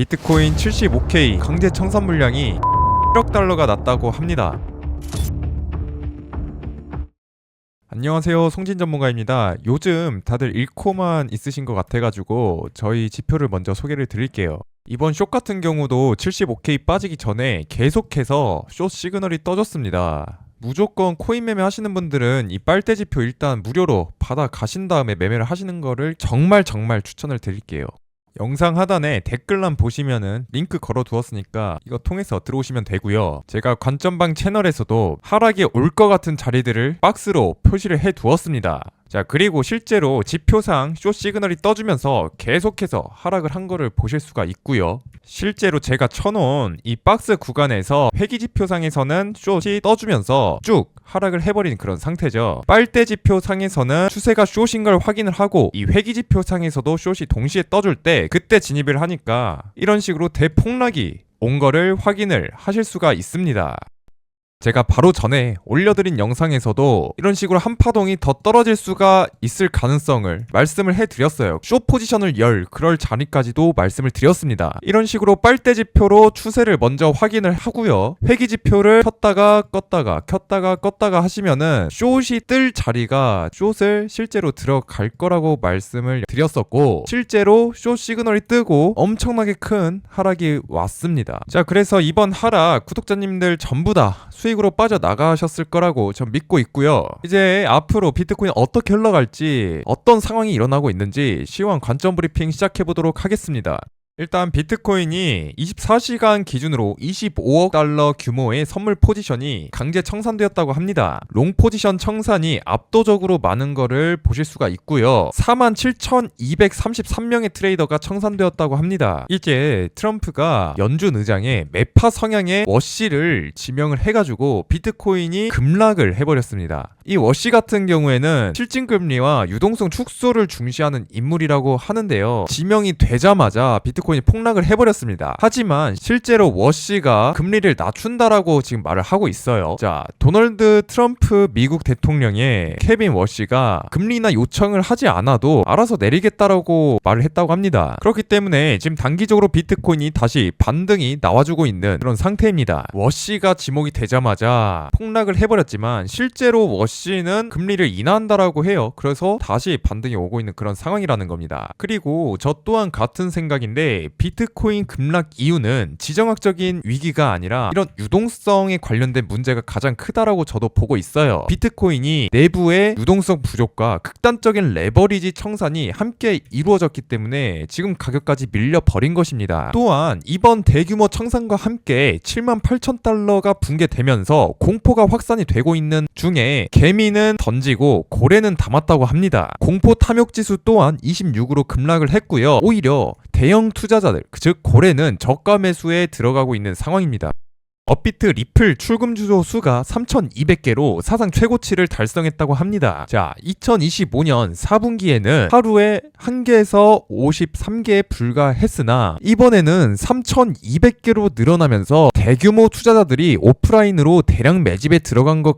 비트코인 75K 강제 청산 물량이 1억 달러가 났다고 합니다. 안녕하세요, 송진 전문가입니다. 요즘 다들 잃고만 있으신 것 같아가지고 저희 지표를 먼저 소개를 드릴게요. 이번 숏 같은 경우도 75K 빠지기 전에 계속해서 숏 시그널이 떠졌습니다. 무조건 코인 매매 하시는 분들은 이 빨대 지표 일단 무료로 받아 가신 다음에 매매를 하시는 거를 정말 추천을 드릴게요. 영상 하단에 댓글란 보시면은 링크 걸어 두었으니까 이거 통해서 들어오시면 되고요. 제가 관점방 채널에서도 하락이 올 것 같은 자리들을 박스로 표시를 해 두었습니다. 자, 그리고 실제로 지표상 숏 시그널이 떠주면서 계속해서 하락을 한 거를 보실 수가 있고요. 실제로 제가 쳐놓은 이 박스 구간에서 회기지표상에서는 숏이 떠주면서 쭉 하락을 해버린 그런 상태죠. 빨대지표상에서는 추세가 숏인 걸 확인을 하고 이 회기지표상에서도 숏이 동시에 떠줄 때 그때 진입을 하니까 이런 식으로 대폭락이 온 거를 확인을 하실 수가 있습니다. 제가 바로 전에 올려드린 영상에서도 이런 식으로 한 파동이 더 떨어질 수가 있을 가능성을 말씀을 해드렸어요. 숏 포지션을 그럴 자리까지도 말씀을 드렸습니다. 이런 식으로 빨대지표로 추세를 먼저 확인을 하고요. 회기지표를 켰다가 껐다가 하시면은 숏이 뜰 자리가 숏을 실제로 들어갈 거라고 말씀을 드렸었고, 실제로 숏 시그널이 뜨고 엄청나게 큰 하락이 왔습니다. 자, 그래서 이번 하락 구독자님들 전부 다 수익으로 빠져나가셨을 거라고 전 믿고 있고요. 이제 앞으로 비트코인 어떻게 흘러갈지, 어떤 상황이 일어나고 있는지 시황 관점 브리핑 시작해보도록 하겠습니다. 일단 비트코인이 24시간 기준으로 25억 달러 규모의 선물 포지션이 강제 청산되었다고 합니다. 롱 포지션 청산이 압도적으로 많은 거를 보실 수가 있고요. 47,233명의 트레이더가 청산되었다고 합니다. 이제 트럼프가 연준 의장의 매파 성향의 워시를 지명을 해가지고 비트코인이 급락을 해버렸습니다. 이 워시 같은 경우에는 실질금리와 유동성 축소를 중시하는 인물이라고 하는데요. 지명이 되자마자 비트코인이 폭락을 해버렸습니다. 하지만 실제로 워시가 금리를 낮춘다라고 지금 말을 하고 있어요. 자, 도널드 트럼프 미국 대통령의 케빈 워시가 금리나 요청을 하지 않아도 알아서 내리겠다라고 말을 했다고 합니다. 그렇기 때문에 지금 단기적으로 비트코인이 다시 반등이 나와주고 있는 그런 상태입니다. 워시가 지목이 되자마자 폭락을 해버렸지만 실제로 워시는 금리를 인하한다라고 해요. 그래서 다시 반등이 오고 있는 그런 상황이라는 겁니다. 그리고 저 또한 같은 생각인데, 비트코인 급락 이유는 지정학적인 위기가 아니라 이런 유동성에 관련된 문제가 가장 크다라고 저도 보고 있어요. 비트코인이 내부의 유동성 부족과 극단적인 레버리지 청산이 함께 이루어졌기 때문에 지금 가격까지 밀려버린 것입니다. 또한 이번 대규모 청산과 함께 78,000달러가 붕괴되면서 공포가 확산이 되고 있는 중에 개미는 던지고 고래는 담았다고 합니다. 공포 탐욕지수 또한 26으로 급락을 했고요. 오히려 대형 투자자들, 즉 고래는 저가 매수에 들어가고 있는 상황입니다. 업비트 리플 출금 주소 수가 3,200개로 사상 최고치를 달성했다고 합니다. 자, 2025년 4분기에는 하루에 1개에서 53개에 불과했으나 이번에는 3,200개로 늘어나면서 대규모 투자자들이 오프라인으로 대량 매집에 들어간 것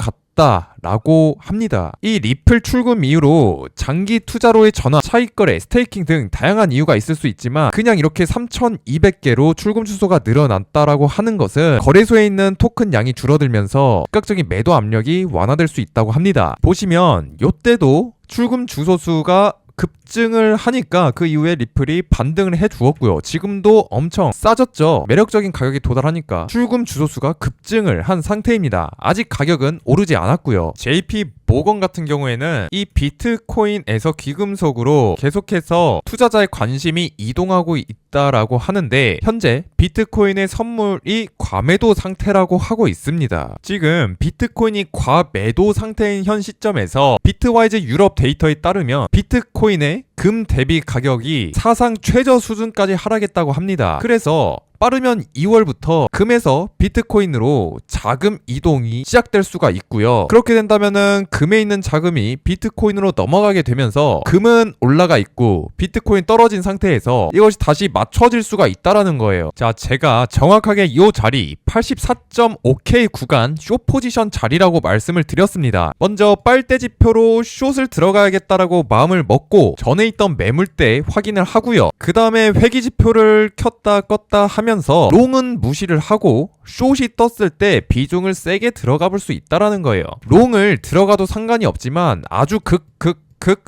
라고 합니다. 이 리플 출금 이후로 장기 투자로의 전환, 차익거래, 스테이킹 등 다양한 이유가 있을 수 있지만 그냥 이렇게 3,200개로 출금 주소가 늘어났다라고 하는 것은 거래소에 있는 토큰 양이 줄어들면서 즉각적인 매도 압력이 완화될 수 있다고 합니다. 보시면 이때도 출금 주소 수가 급증을 하니까 그 이후에 리플이 반등을 해주었고요. 지금도 엄청 싸졌죠. 매력적인 가격이 도달하니까 출금 주소수가 급증을 한 상태입니다. 아직 가격은 오르지 않았고요. JP 모건 같은 경우에는 이 비트코인에서 귀금속으로 계속해서 투자자의 관심이 이동하고 있다라고 하는데, 현재 비트코인의 선물이 과매도 상태라고 하고 있습니다. 지금 비트코인이 과매도 상태인 현 시점에서 비트와이즈 유럽 데이터에 따르면 비트코인의 금 대비 가격이 사상 최저 수준까지 하락했다고 합니다. 그래서 빠르면 2월부터 금에서 비트코인으로 자금 이동이 시작될 수가 있고요. 그렇게 된다면은 금에 있는 자금이 비트코인으로 넘어가게 되면서 금은 올라가 있고 비트코인 떨어진 상태에서 이것이 다시 맞춰질 수가 있다라는 거예요. 자, 제가 정확하게 이 자리 84.5K 구간 숏 포지션 자리라고 말씀을 드렸습니다. 먼저 빨대 지표로 숏을 들어가야겠다라고 마음을 먹고 전에 있던 매물대 확인을 하고요. 그 다음에 회기지표를 켰다 껐다 하면서 롱은 무시를 하고 숏이 떴을 때 비중을 세게 들어가 볼 수 있다라는 거예요. 롱을 들어가도 상관이 없지만 아주 극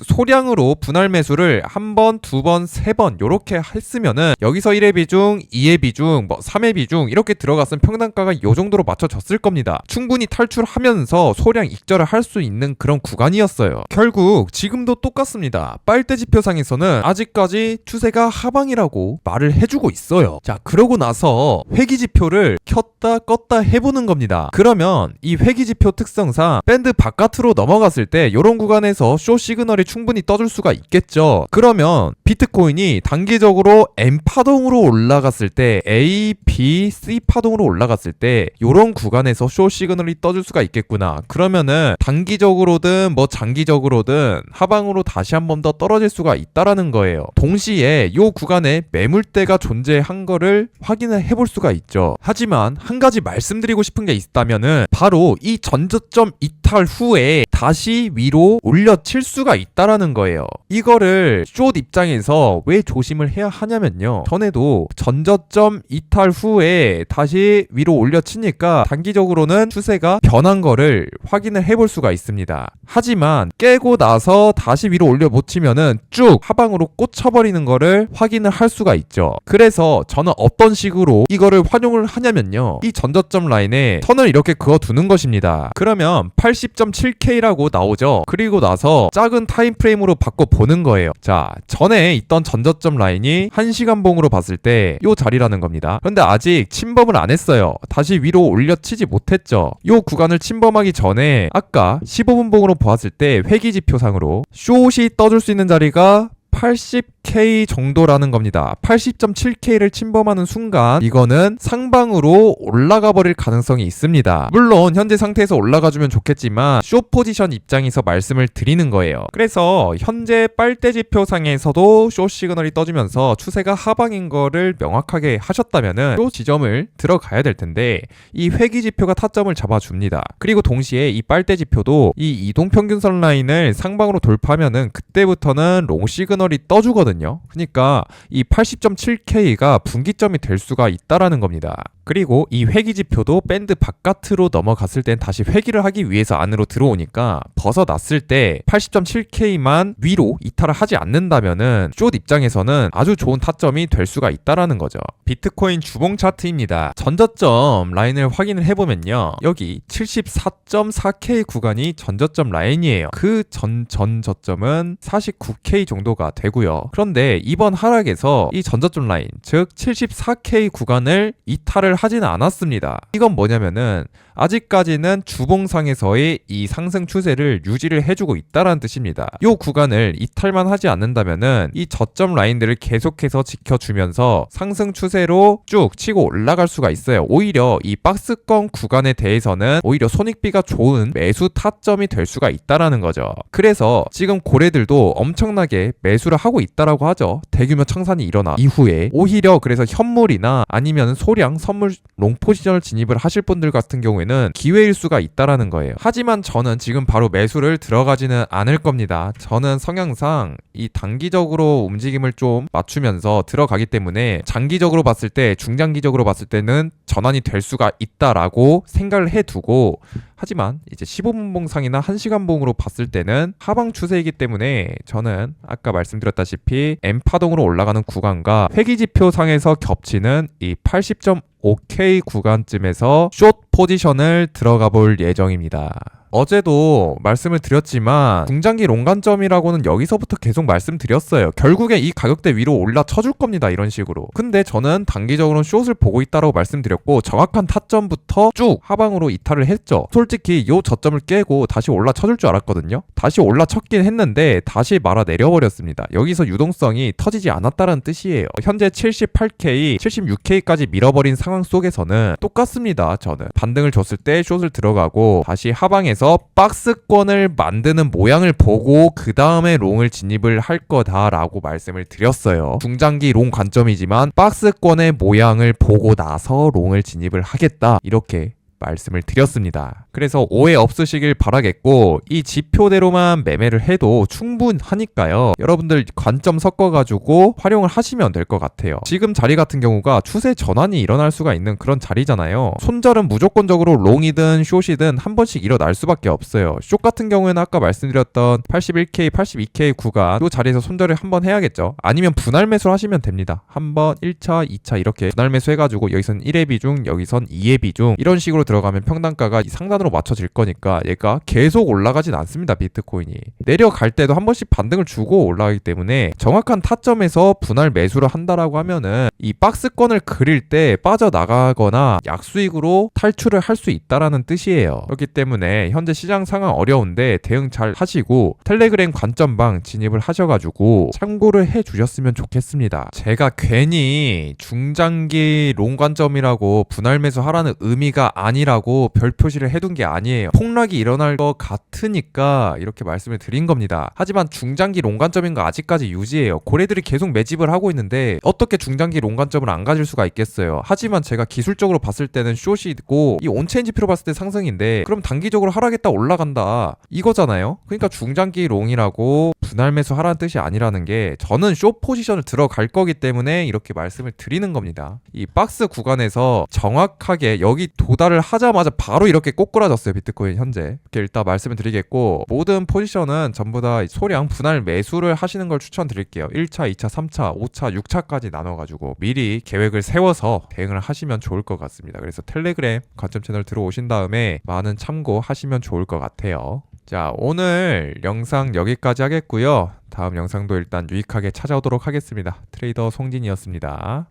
소량으로 분할 매수를 한 번, 두 번, 세 번 요렇게 했으면은 여기서 1의 비중, 2의 비중, 3의 비중 이렇게 들어갔으면 평단가가 요 정도로 맞춰졌을 겁니다. 충분히 탈출하면서 소량 익절을 할 수 있는 그런 구간이었어요. 결국 지금도 똑같습니다. 빨대 지표상에서는 아직까지 추세가 하방이라고 말을 해주고 있어요. 자, 그러고 나서 회기 지표를 켰다 껐다 해보는 겁니다. 그러면 이 회기 지표 특성상 밴드 바깥으로 넘어갔을 때 요런 구간에서 숏 시그널이 충분히 떠줄 수가 있겠죠. 그러면 비트코인이 단기적으로 M 파동으로 올라갔을 때 A, B, C 파동으로 올라갔을 때 요런 구간에서 숏 시그널이 떠줄 수가 있겠구나. 그러면은 단기적으로든 장기적으로든 하방으로 다시 한 번 더 떨어질 수가 있다라는 거예요. 동시에 요 구간에 매물대가 존재한 거를 확인을 해볼 수가 있죠. 하지만 한 가지 말씀드리고 싶은 게 있다면은 바로 이 전저점 이탈 후에 다시 위로 올려칠 수가 있다라는 거예요. 이거를 숏 입장에서 왜 조심을 해야 하냐면요. 전에도 전저점 이탈 후에 다시 위로 올려치니까 단기적으로는 추세가 변한 거를 확인을 해볼 수가 있습니다. 하지만 깨고 나서 다시 위로 올려 못 치면은 쭉 하방으로 꽂혀버리는 거를 확인을 할 수가 있죠. 그래서 저는 어떤 식으로 이거를 활용을 하냐면요. 이 전저점 라인에 선을 이렇게 그어두는 것입니다. 그러면 80.7K라고 나오죠. 그리고 나서 작은 타임프레임으로 바꿔보는 거예요. 자, 전에 있던 전저점 라인이 1시간 봉으로 봤을 때 이 자리라는 겁니다. 그런데 아직 침범을 안 했어요. 다시 위로 올려치지 못했죠. 이 구간을 침범하기 전에 아까 15분 봉으로 보았을 때 회기지표상으로 숏이 떠줄 수 있는 자리가 80K 정도라는 겁니다. 80.7K를 침범하는 순간 이거는 상방으로 올라가 버릴 가능성이 있습니다. 물론 현재 상태에서 올라가주면 좋겠지만 숏 포지션 입장에서 말씀을 드리는 거예요. 그래서 현재 빨대 지표상에서도 숏 시그널이 떠주면서 추세가 하방인 거를 명확하게 하셨다면은 숏 지점을 들어가야 될 텐데 이 회기 지표가 타점을 잡아줍니다. 그리고 동시에 이 빨대 지표도 이 이동평균선 라인을 상방으로 돌파하면은 그때부터는 롱 시그널이 떠주거든요. 그러니까 이 80.7K가 분기점이 될 수가 있다라는 겁니다. 그리고 이 회기지표도 밴드 바깥으로 넘어갔을 땐 다시 회기를 하기 위해서 안으로 들어오니까 벗어났을 때 80.7K만 위로 이탈을 하지 않는다면은 숏 입장에서는 아주 좋은 타점이 될 수가 있다라는 거죠. 비트코인 주봉 차트입니다. 전저점 라인을 확인을 해보면요. 여기 74.4K 구간이 전저점 라인이에요. 그 전저점은 49K 정도가 되고요. 그런데 이번 하락에서 이 전저점 라인, 즉 74K 구간을 이탈을 하지는 않았습니다. 이건 뭐냐면은 아직까지는 주봉상에서의 이 상승 추세를 유지를 해주고 있다는 뜻입니다. 이 구간을 이탈만 하지 않는다면은 이 저점 라인들을 계속해서 지켜주면서 상승 추세로 쭉 치고 올라갈 수가 있어요. 오히려 이 박스권 구간에 대해서는 오히려 손익비가 좋은 매수 타점이 될 수가 있다라는 거죠. 그래서 지금 고래들도 엄청나게 매수를 하고 있다라고 하죠. 대규모 청산이 일어나 이후에 오히려 그래서 현물이나 아니면 소량 선물 롱 포지션을 진입을 하실 분들 같은 경우에는 기회일 수가 있다라는 거예요. 하지만 저는 지금 바로 매수를 들어가지는 않을 겁니다. 저는 성향상 이 단기적으로 움직임을 좀 맞추면서 들어가기 때문에 장기적으로 봤을 때, 중장기적으로 봤을 때는 전환이 될 수가 있다라고 생각을 해두고, 하지만 이제 15분 봉상이나 1시간 봉으로 봤을 때는 하방 추세이기 때문에 저는 아까 말씀드렸다시피 M파동으로 올라가는 구간과 회기지표 상에서 겹치는 이 80.5K 구간쯤에서 숏 포지션을 들어가 볼 예정입니다. 어제도 말씀을 드렸지만 중장기 롱관점이라고는 여기서부터 계속 말씀드렸어요. 결국에 이 가격대 위로 올라쳐줄 겁니다. 이런 식으로. 근데 저는 단기적으로는 숏을 보고 있다라고 말씀드렸고 정확한 타점부터 쭉 하방으로 이탈을 했죠. 솔직히 요 저점을 깨고 다시 올라쳐줄 줄 알았거든요. 다시 올라쳤긴 했는데 다시 말아 내려버렸습니다. 여기서 유동성이 터지지 않았다는 뜻이에요. 현재 78K, 76K까지 밀어버린 상황 속에서는 똑같습니다. 저는 반등을 줬을 때 숏을 들어가고 다시 하방에서 박스권을 만드는 모양을 보고 그 다음에 롱을 진입을 할 거다라고 말씀을 드렸어요. 중장기 롱 관점이지만 박스권의 모양을 보고 나서 롱을 진입을 하겠다 이렇게 말씀을 드렸습니다. 그래서 오해 없으시길 바라겠고 이 지표대로만 매매를 해도 충분하니까요. 여러분들 관점 섞어가지고 활용을 하시면 될 것 같아요. 지금 자리 같은 경우가 추세 전환이 일어날 수가 있는 그런 자리잖아요. 손절은 무조건적으로 롱이든 숏이든 한 번씩 일어날 수밖에 없어요. 숏 같은 경우에는 아까 말씀드렸던 81K, 82K 구간 이 자리에서 손절을 한번 해야겠죠. 아니면 분할 매수를 하시면 됩니다. 한번 1차, 2차 이렇게 분할 매수 해가지고 여기선 1의 비중, 여기선 2의 비중 이런 식으로 들어가면 평단가가 상단으로 맞춰질 거니까 얘가 계속 올라가진 않습니다. 비트코인이 내려갈 때도 한 번씩 반등을 주고 올라가기 때문에 정확한 타점에서 분할 매수를 한다라고 하면은 이 박스권을 그릴 때 빠져나가거나 약수익으로 탈출을 할 수 있다라는 뜻이에요. 그렇기 때문에 현재 시장 상황 어려운데 대응 잘 하시고 텔레그램 관점방 진입을 하셔가지고 참고를 해주셨으면 좋겠습니다. 제가 괜히 중장기 롱 관점이라고 분할 매수 하라는 의미가 아니라고 별 표시를 해둔 게 아니에요. 폭락이 일어날 것 같으니까 이렇게 말씀을 드린 겁니다. 하지만 중장기 롱 관점인 거 아직까지 유지해요. 고래들이 계속 매집을 하고 있는데 어떻게 중장기 롱 관점을 안 가질 수가 있겠어요. 하지만 제가 기술적으로 봤을 때는 숏이 있고 이 온체인지표로 봤을 때 상승인데 그럼 단기적으로 하락했다 올라간다 이거잖아요. 그러니까 중장기 롱이라고 분할 매수 하라는 뜻이 아니라는 게 저는 숏 포지션을 들어갈 거기 때문에 이렇게 말씀을 드리는 겁니다. 이 박스 구간에서 정확하게 여기 도달을 하자마자 바로 이렇게 꼬꾸라졌어요. 비트코인 현재 이렇게 일단 말씀을 드리겠고 모든 포지션은 전부 다 소량 분할 매수를 하시는 걸 추천드릴게요. 1차, 2차, 3차, 5차, 6차까지 나눠가지고 미리 계획을 세워서 대응을 하시면 좋을 것 같습니다. 그래서 텔레그램 관점 채널 들어오신 다음에 많은 참고하시면 좋을 것 같아요. 자, 오늘 영상 여기까지 하겠고요. 다음 영상도 일단 유익하게 찾아오도록 하겠습니다. 트레이더 송진이었습니다.